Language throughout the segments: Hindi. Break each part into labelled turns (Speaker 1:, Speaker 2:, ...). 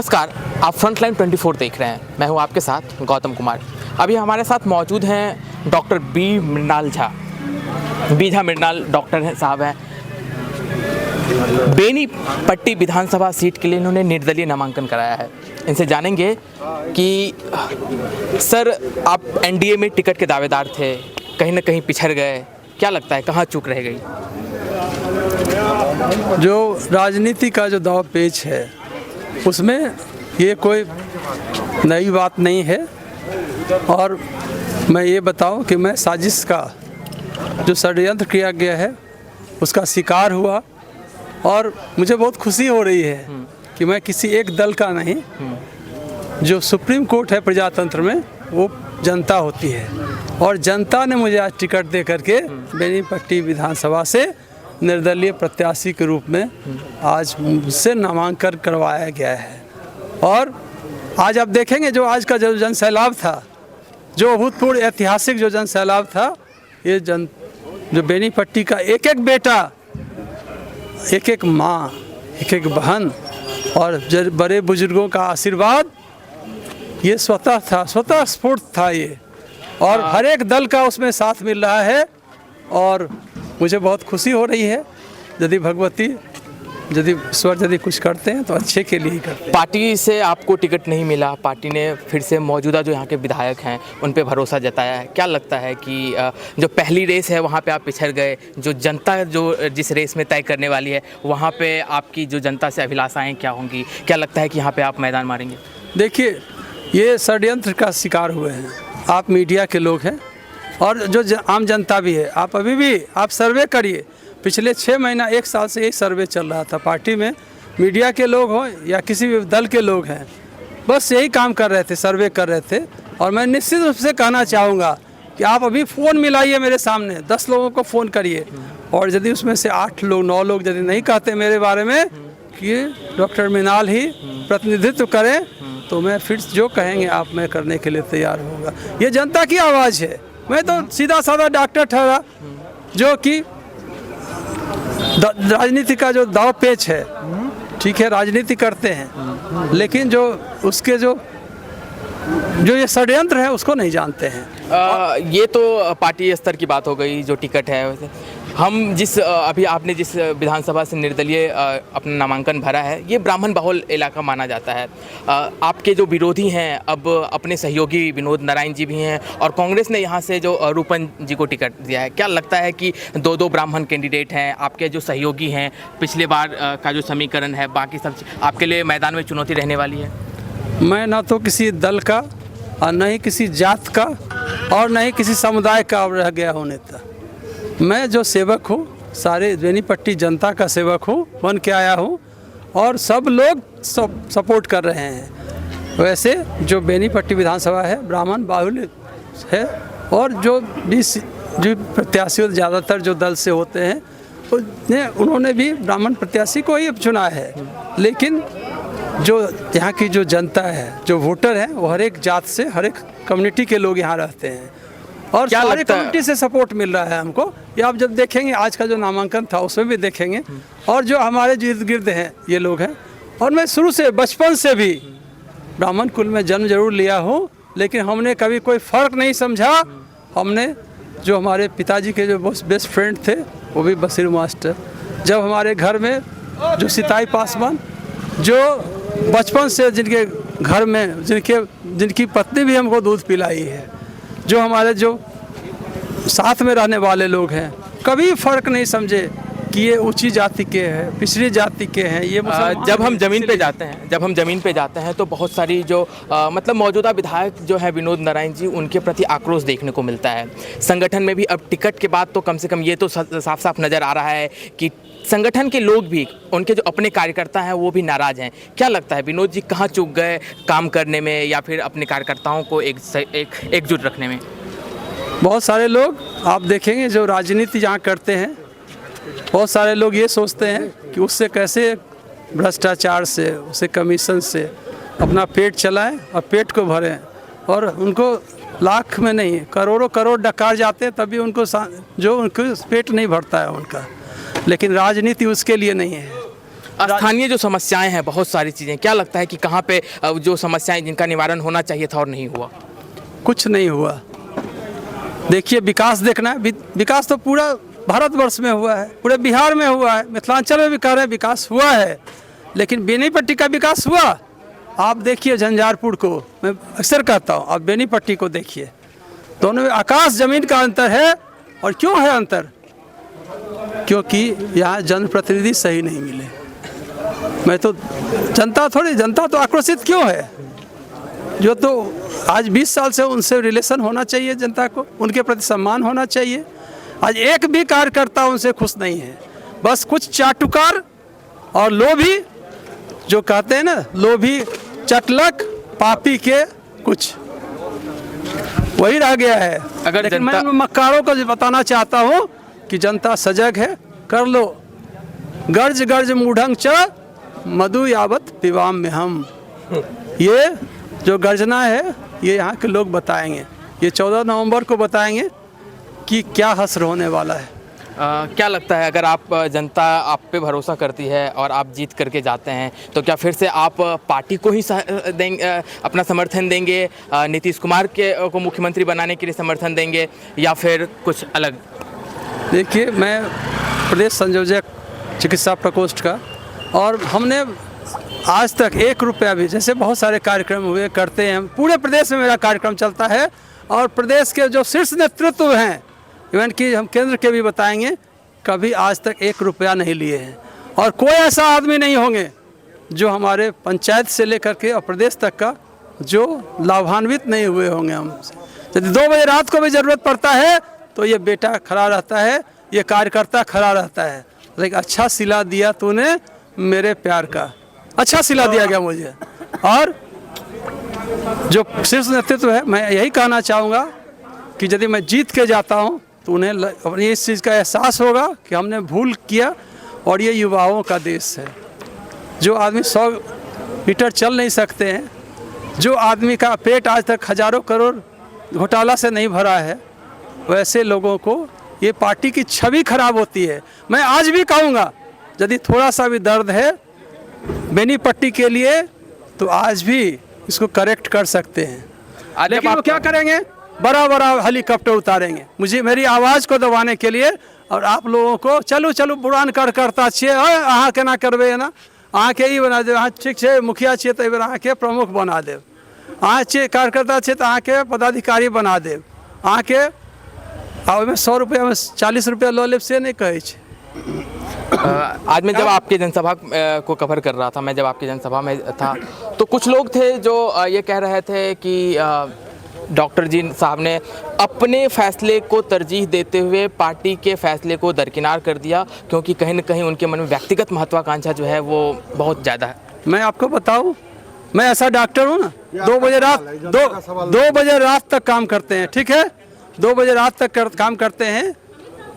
Speaker 1: नमस्कार, आप फ्रंटलाइन 24 देख रहे हैं। मैं हूं आपके साथ गौतम कुमार। अभी हमारे साथ मौजूद हैं डॉक्टर बी मृणाल झा। बीझा मृणाल डॉक्टर साहब हैं। बेनीपट्टी विधानसभा सीट के लिए इन्होंने निर्दलीय नामांकन कराया है। इनसे जानेंगे कि सर, आप एनडीए में टिकट के दावेदार थे, कहीं ना कहीं पिछड़ गए, क्या लगता है कहाँ चूक रह गई?
Speaker 2: जो राजनीति का जो दाव पेच है उसमें ये कोई नई बात नहीं है। और मैं ये बताऊं कि मैं साजिश का जो षड्यंत्र किया गया है उसका शिकार हुआ और मुझे बहुत खुशी हो रही है कि मैं किसी एक दल का नहीं, जो सुप्रीम कोर्ट है प्रजातंत्र में वो जनता होती है और जनता ने मुझे आज टिकट दे करके बेनीपट्टी विधानसभा से निर्दलीय प्रत्याशी के रूप में आज मुझसे नामांकन करवाया गया है। और आज आप देखेंगे जो आज का जो जन सैलाब था, जो अभूतपूर्व ऐतिहासिक जो जन सैलाब था, ये जो बेनीपट्टी का एक एक बेटा, एक एक माँ, एक एक बहन और बड़े बुजुर्गों का आशीर्वाद ये स्वतः स्फूर्त था ये। और हर एक दल का उसमें साथ मिल रहा है और मुझे बहुत खुशी हो रही है। यदि भगवती, यदि ईश्वर यदि कुछ करते हैं तो अच्छे के लिए ही करते हैं।
Speaker 1: पार्टी से आपको टिकट नहीं मिला, पार्टी ने फिर से मौजूदा जो यहाँ के विधायक हैं उन पे भरोसा जताया है। क्या लगता है कि जो पहली रेस है वहाँ पे आप पिछड़ गए, जो जनता जो जिस रेस में तय करने वाली है वहाँ पे आपकी जो जनता से अभिलाषाएँ क्या होंगी? क्या लगता है कि यहाँ पर आप मैदान मारेंगे?
Speaker 2: देखिए, ये षड्यंत्र का शिकार हुए हैं। आप मीडिया के लोग हैं और जो आम जनता भी है। आप अभी भी आप सर्वे करिए, पिछले 6 महीना 1 साल से यही सर्वे चल रहा था पार्टी में। मीडिया के लोग हों या किसी भी दल के लोग हैं, बस यही काम कर रहे थे, सर्वे कर रहे थे। और मैं निश्चित रूप से कहना चाहूँगा कि आप अभी फ़ोन मिलाइए मेरे सामने, 10 लोगों को फ़ोन करिए और यदि उसमें से 8 लोग 9 लोग यदि नहीं कहते मेरे बारे में कि डॉक्टर मृणाल ही प्रतिनिधित्व करें, तो मैं फिर जो कहेंगे आप, मैं करने के लिए तैयार होगा। ये जनता की आवाज़ है। मैं तो सीधा साधा डॉक्टर ठहरा जो कि राजनीति का जो दाव पेच है, ठीक है, राजनीति करते हैं, लेकिन जो उसके जो ये षड्यंत्र है उसको नहीं जानते हैं।
Speaker 1: ये तो पार्टी स्तर की बात हो गई, जो टिकट है। हम जिस अभी आपने जिस विधानसभा से निर्दलीय अपना नामांकन भरा है, ये ब्राह्मण बहुल इलाका माना जाता है। आपके जो विरोधी हैं अब अपने सहयोगी विनोद नारायण जी भी हैं और कांग्रेस ने यहाँ से जो रूपन जी को टिकट दिया है। क्या लगता है कि 2-2 ब्राह्मण कैंडिडेट हैं, आपके जो सहयोगी हैं, पिछले बार का जो समीकरण है, बाकी सब आपके लिए मैदान में चुनौती रहने वाली है?
Speaker 2: मैं ना तो किसी दल का और न ही किसी जात का और न ही किसी समुदाय का रह गया हूँ नेता। मैं जो सेवक हूँ, सारे बेनीपट्टी जनता का सेवक हूँ, बन के आया हूँ और सब लोग सपोर्ट कर रहे हैं। वैसे जो बेनीपट्टी विधानसभा है ब्राह्मण बाहुल्य है और जो प्रत्याशी ज़्यादातर जो दल से होते हैं उन्होंने भी ब्राह्मण प्रत्याशी को ही चुना है। लेकिन जो यहाँ की जो जनता है, जो वोटर हैं, वो हर एक जात से, हर एक कम्युनिटी के लोग यहाँ रहते हैं और सारे कम्युनिटी से सपोर्ट मिल रहा है हमको। ये आप जब देखेंगे आज का जो नामांकन था उसमें भी देखेंगे। और जो हमारे जो इर्द गिर्द हैं ये लोग हैं। और मैं शुरू से बचपन से भी ब्राह्मण कुल में जन्म जरूर लिया हूँ, लेकिन हमने कभी कोई फ़र्क नहीं समझा। हमने जो हमारे पिताजी के जो बेस्ट फ्रेंड थे वो भी बशीर मास्टर, जब हमारे घर में जो सिताई पासवान, जो बचपन से जिनके घर में जिनकी पत्नी भी हमको दूध पिलाई है, जो हमारे जो साथ में रहने वाले लोग हैं, कभी फ़र्क नहीं समझे कि ये ऊंची जाति के हैं, पिछड़ी जाति के हैं। ये
Speaker 1: जब हम ज़मीन पे जाते हैं तो बहुत सारी जो मतलब मौजूदा विधायक जो है विनोद नारायण जी, उनके प्रति आक्रोश देखने को मिलता है। संगठन में भी अब टिकट के बाद तो कम से कम ये तो साफ साफ नज़र आ रहा है कि संगठन के लोग भी, उनके जो अपने कार्यकर्ता हैं वो भी नाराज़ हैं। क्या लगता है विनोद जी कहाँ चूक गए काम करने में या फिर अपने कार्यकर्ताओं को एकजुट रखने में?
Speaker 2: बहुत सारे लोग आप देखेंगे जो राजनीति जहाँ करते हैं, बहुत सारे लोग ये सोचते हैं कि उससे कैसे भ्रष्टाचार से, उससे कमीशन से अपना पेट चलाएं और पेट को भरें। और उनको लाख में नहीं, करोड़ों करोड़ डकार जाते हैं तभी उनको जो पेट नहीं भरता है उनका। लेकिन राजनीति उसके लिए नहीं है।
Speaker 1: स्थानीय जो समस्याएं हैं, बहुत सारी चीज़ें, क्या लगता है कि कहाँ पे जो समस्याएं जिनका निवारण होना चाहिए था और नहीं हुआ?
Speaker 2: कुछ नहीं हुआ। देखिए, विकास देखना है, विकास तो पूरा भारतवर्ष में हुआ है, पूरे बिहार में हुआ है, मिथिलांचल में भी कह रहे हैं विकास हुआ है, लेकिन बेनीपट्टी का विकास हुआ? आप देखिए झंझारपुर को, मैं अक्सर कहता हूँ, आप बेनीपट्टी को देखिए, दोनों में आकाश ज़मीन का अंतर है। और क्यों है अंतर? क्योंकि यहाँ जनप्रतिनिधि सही नहीं मिले। मैं तो जनता तो आक्रोशित क्यों है? जो तो आज 20 साल से उनसे रिलेशन होना चाहिए, जनता को उनके प्रति सम्मान होना चाहिए। आज एक भी कार्यकर्ता उनसे खुश नहीं है। बस कुछ चाटुकार और लोभी, जो कहते हैं ना, लोभी चटलक पापी के कुछ, वही रह गया है।
Speaker 1: अगर
Speaker 2: लेकिन मैं मक्कारों को बताना चाहता हूँ कि जनता सजग है, कर लो। गर्ज गर्ज मूढ़ंग च मधु यावत पिबाम में हम, ये जो गर्जना है ये यहाँ के लोग बताएंगे। ये 14 नवंबर को बताएंगे कि क्या हश्र होने वाला है।
Speaker 1: क्या लगता है, अगर आप जनता आप पे भरोसा करती है और आप जीत करके जाते हैं, तो क्या फिर से आप पार्टी को ही अपना समर्थन देंगे, नीतीश कुमार को मुख्यमंत्री बनाने के लिए समर्थन देंगे, या फिर कुछ अलग?
Speaker 2: देखिए, मैं प्रदेश संयोजक चिकित्सा प्रकोष्ठ का, और हमने आज तक 1 रुपया भी, जैसे बहुत सारे कार्यक्रम हुए करते हैं, पूरे प्रदेश में मेरा कार्यक्रम चलता है, और प्रदेश के जो शीर्ष नेतृत्व हैं, इवन कि हम केंद्र के भी बताएंगे, कभी आज तक 1 रुपया नहीं लिए हैं। और कोई ऐसा आदमी नहीं होंगे जो हमारे पंचायत से लेकर के और प्रदेश तक का जो लाभान्वित नहीं हुए होंगे हमसे। यदि 2 बजे रात को भी ज़रूरत पड़ता है तो ये बेटा खड़ा रहता है, ये कार्यकर्ता खड़ा रहता है। लेकिन अच्छा सिला दिया तूने मेरे प्यार का, अच्छा सिला दिया गया मुझे। और जो शीर्ष नेतृत्व है, मैं यही कहना चाहूँगा कि यदि मैं जीत के जाता हूँ तो उन्हें अपनी इस चीज़ का एहसास होगा कि हमने भूल किया, और ये युवाओं का देश है। जो आदमी 100 मीटर चल नहीं सकते हैं, जो आदमी का पेट आज तक हजारों करोड़ घोटाला से नहीं भरा है, वैसे लोगों को ये पार्टी की छवि खराब होती है। मैं आज भी कहूँगा, यदि थोड़ा सा भी दर्द है बेनीपट्टी के लिए तो आज भी इसको करेक्ट कर सकते हैं। लेकिन वो क्या करेंगे? बड़ा बड़ा हेलीकॉप्टर उतारेंगे मेरी आवाज़ को दबाने के लिए, और आप लोगों को चलू बुरान करता छे, अहाँ केना करबे ना, अहाँ के ई बना देव, अहाँ ठीक है मुखिया छे तो अहाँ के प्रमुख बना देव, अहाँ छे कार्यकर्ता छे तो अहाँ के पदाधिकारी बना देव, अहाँ के में 100 रुपया में 40 रुपया लऽ लेब से नहीं कहे छे।
Speaker 1: आज मैं जब आपके जनसभा को कवर कर रहा था, मैं जब आपकी जनसभा में था, तो कुछ लोग थे जो ये कह रहे थे कि डॉक्टर जी साहब ने अपने फैसले को तरजीह देते हुए पार्टी के फैसले को दरकिनार कर दिया, क्योंकि कहीं न कहीं उनके मन में व्यक्तिगत महत्वाकांक्षा जो है वो बहुत ज़्यादा है।
Speaker 2: मैं आपको बताऊं, मैं ऐसा डॉक्टर हूं ना, 2 बजे रात तक काम करते हैं, ठीक है, 2 बजे रात तक काम करते हैं,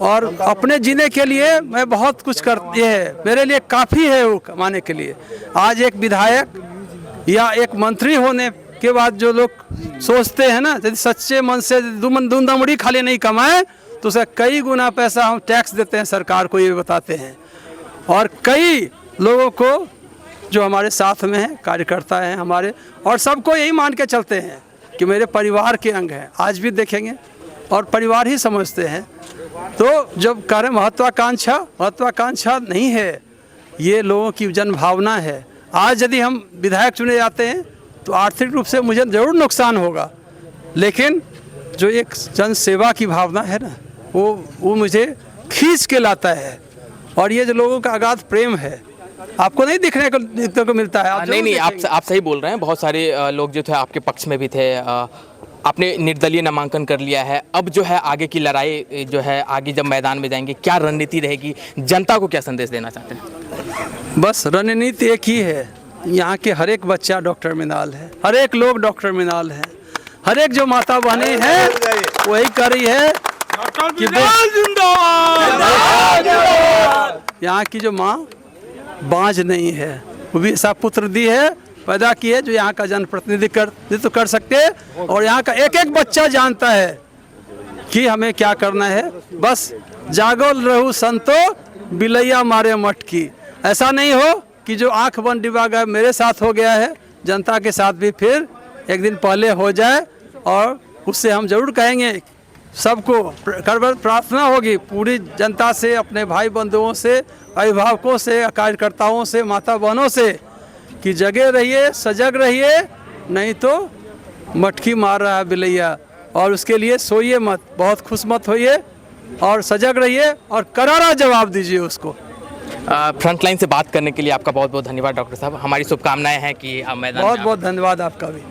Speaker 2: और अपने जीने के लिए मैं बहुत कुछ करती है, मेरे लिए काफ़ी है वो कमाने के लिए। आज एक विधायक या एक मंत्री होने के बाद जो लोग सोचते हैं ना, यदि सच्चे मन से दूंदमड़ी खाली नहीं कमाए तो उसे कई गुना पैसा हम टैक्स देते हैं सरकार को, ये बताते हैं। और कई लोगों को जो हमारे साथ में हैं, कार्यकर्ता हैं हमारे, और सबको यही मान के चलते हैं कि मेरे परिवार के अंग हैं, आज भी देखेंगे और परिवार ही समझते हैं। तो जब कह रहे महत्वाकांक्षा नहीं है, ये लोगों की जन भावना है। आज यदि हम विधायक चुने जाते हैं तो आर्थिक रूप से मुझे ज़रूर नुकसान होगा, लेकिन जो एक जन सेवा की भावना है ना, वो मुझे खींच के लाता है। और ये जो लोगों का अगाध प्रेम है, आपको नहीं दिखने को मिलता है।
Speaker 1: नहीं, आप सही बोल रहे हैं। बहुत सारे लोग जो थे आपके पक्ष में भी थे। आपने निर्दलीय नामांकन कर लिया है, अब जो है आगे की लड़ाई जो है, आगे जब मैदान में जाएंगे क्या रणनीति रहेगी, जनता को क्या संदेश देना चाहते हैं?
Speaker 2: बस रणनीति एक ही है, यहाँ के हर एक बच्चा डॉक्टर मिनाल है, हर एक लोग डॉक्टर मिनाल है, हर एक जो माता बहनी है वही कर रही है कि यहाँ की जो माँ बांझ नहीं है, वो भी ऐसा पुत्र दी है, पैदा की है, जो यहाँ का जनप्रतिनिधित्व कर सकते हैं। और यहाँ का एक एक बच्चा जानता है कि हमें क्या करना है। बस जागो रहू संतो बिलैया मारे मटकी, ऐसा नहीं हो कि जो आंख बंद डिबा गए मेरे साथ हो गया है, जनता के साथ भी फिर एक दिन पहले हो जाए। और उससे हम जरूर कहेंगे सबको प्रार्थना होगी पूरी जनता से, अपने भाई बंधुओं से, अभिभावकों से, कार्यकर्ताओं से, माता बहनों से कि जगे रहिए, सजग रहिए, नहीं तो मटकी मार रहा है बिलैया। और उसके लिए सोइए मत, बहुत खुश मत होइए और सजग रहिए और करारा जवाब दीजिए उसको।
Speaker 1: फ्रंट लाइन से बात करने के लिए आपका बहुत बहुत धन्यवाद डॉक्टर साहब। हमारी शुभकामनाएं हैं कि आप मैदान में
Speaker 2: बहुत बहुत धन्यवाद आपका भी।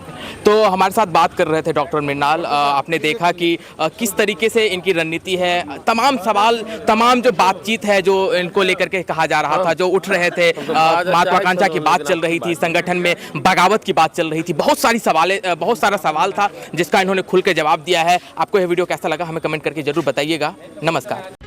Speaker 1: तो हमारे साथ बात कर रहे थे डॉक्टर मृणाल। आपने देखा कि किस तरीके से इनकी रणनीति है, तमाम सवाल, तमाम जो बातचीत है जो इनको लेकर के कहा जा रहा था, जो उठ रहे थे, महत्वाकांक्षा की बात चल रही थी, संगठन में बगावत की बात चल रही थी, बहुत सारा सवाल था जिसका इन्होंने खुल के जवाब दिया है। आपको यह वीडियो कैसा लगा हमें कमेंट करके जरूर बताइएगा। नमस्कार।